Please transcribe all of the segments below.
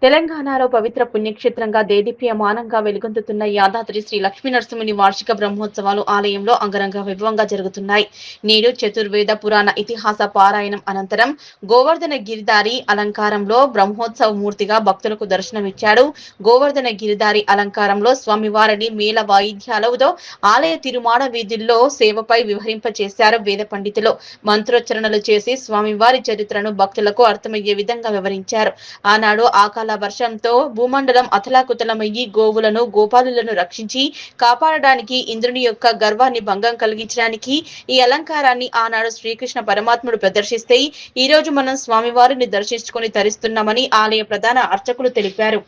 తెలంగాణలో పవిత్ర పుణ్యక్షేత్రంగా దేదీప్యమానంగా వెలుగొందుతున్న యాదాద్రి శ్రీ లక్ష్మీనరసింహుని వార్షిక బ్రహ్మోత్సవాలు ఆలయంలో అంగరంగ వైభవంగా జరుగుతున్నాయి. నేడు చతుర్వేద పురాణ ఇతిహాస పారాయణం అనంతరం గోవర్ధన గిరిధారి అలంకారంలో బ్రహ్మోత్సవ మూర్తిగా భక్తులకు దర్శనమిచ్చాడు. గోవర్ధన గిరిధారి అలంకారంలో స్వామివారిని మేళ వాయిద్యాలతో ఆలయ తిరుమాడ వీధుల్లో సేవపై వివరింపచేశారు వేద పండితులు. మంత్రోచ్చరణలు చేసి స్వామివారి చరిత్రను భక్తులకు అర్థమయ్యే విధంగా వివరించారు. ఆనాడు ఆకాల వర్షంతో భూమండలం అతలాకుతలమయ్యి గోవులను గోపాలులను రక్షించి కాపాడడానికి ఇంద్రుని యొక్క గర్వాన్ని భంగం కలిగించడానికి ఈ అలంకారాన్ని ఆనాడు శ్రీకృష్ణ పరమాత్ముడు ప్రదర్శిస్తే ఈ రోజు మనం స్వామివారిని దర్శించుకొని తరిస్తున్నామని ఆలయ ప్రధాన అర్చకులు తెలిపారు.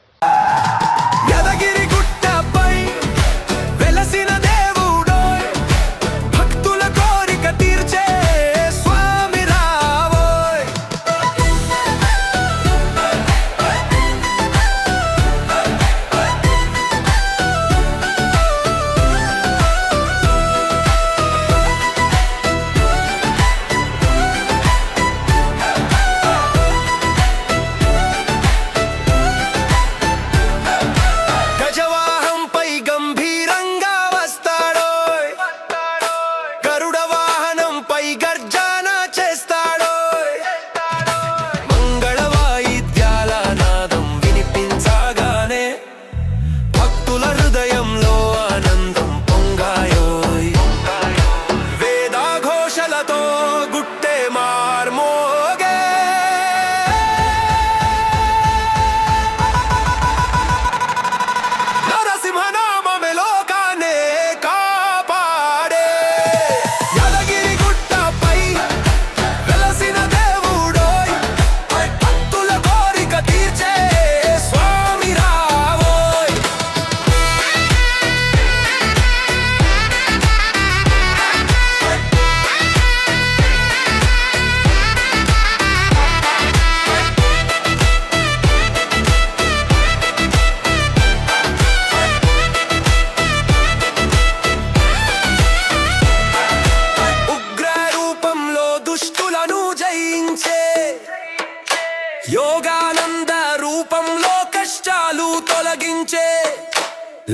యోగానంద రూపంలో కష్టాలు తొలగించే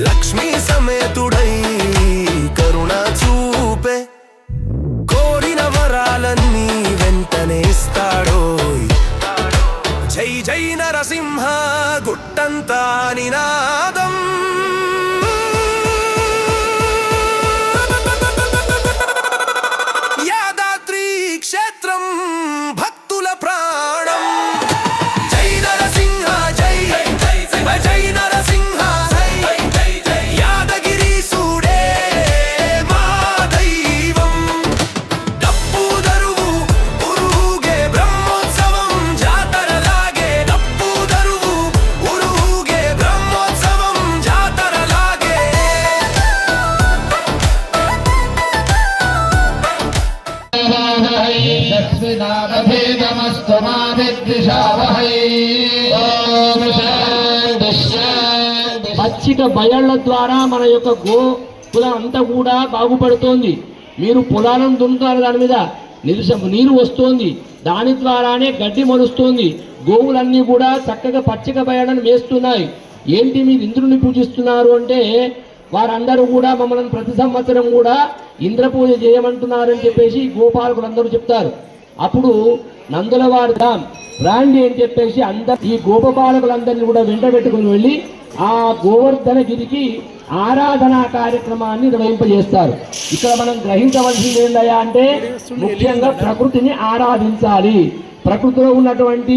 లక్ష్మీ సమేతుడై కరుణ చూపే కోరిన వరాలన్నీ వెంటనే ఇస్తాడోయ్. జై జై నరసింహ గుట్టంతా నినాదం. యాదాద్రి క్షేత్రం భక్తుల ప్రాణం. పచ్చిక బయళ్ల ద్వారా మన యొక్క పొలం అంతా కూడా బాగుపడుతోంది. మీరు పొలాలను దున్నుతారు, దాని మీద నీరు వస్తోంది, దాని ద్వారానే గడ్డి మొలుస్తోంది. గోవులన్నీ కూడా చక్కగా పచ్చిక బయళ్ళను మేస్తున్నాయి. ఏంటి మీరు ఇంద్రుని పూజిస్తున్నారు అంటే వారందరూ కూడా మమ్మల్ని ప్రతి సంవత్సరం కూడా ఇంద్ర పూజ చేయమంటున్నారని చెప్పేసి గోపాలకులందరూ చెప్తారు. అప్పుడు నందులవారి రాండి అని చెప్పేసి ఈ గోపపాలకులందరినీ కూడా వెంట పెట్టుకుని వెళ్ళి ఆ గోవర్ధన గిరికి ఆరాధనా కార్యక్రమాన్ని నిర్వహింపజేస్తారు. ఇక్కడ మనం గ్రహించవలసింది ఏంటయ్యా అంటే ముఖ్యంగా ప్రకృతిని ఆరాధించాలి. ప్రకృతిలో ఉన్నటువంటి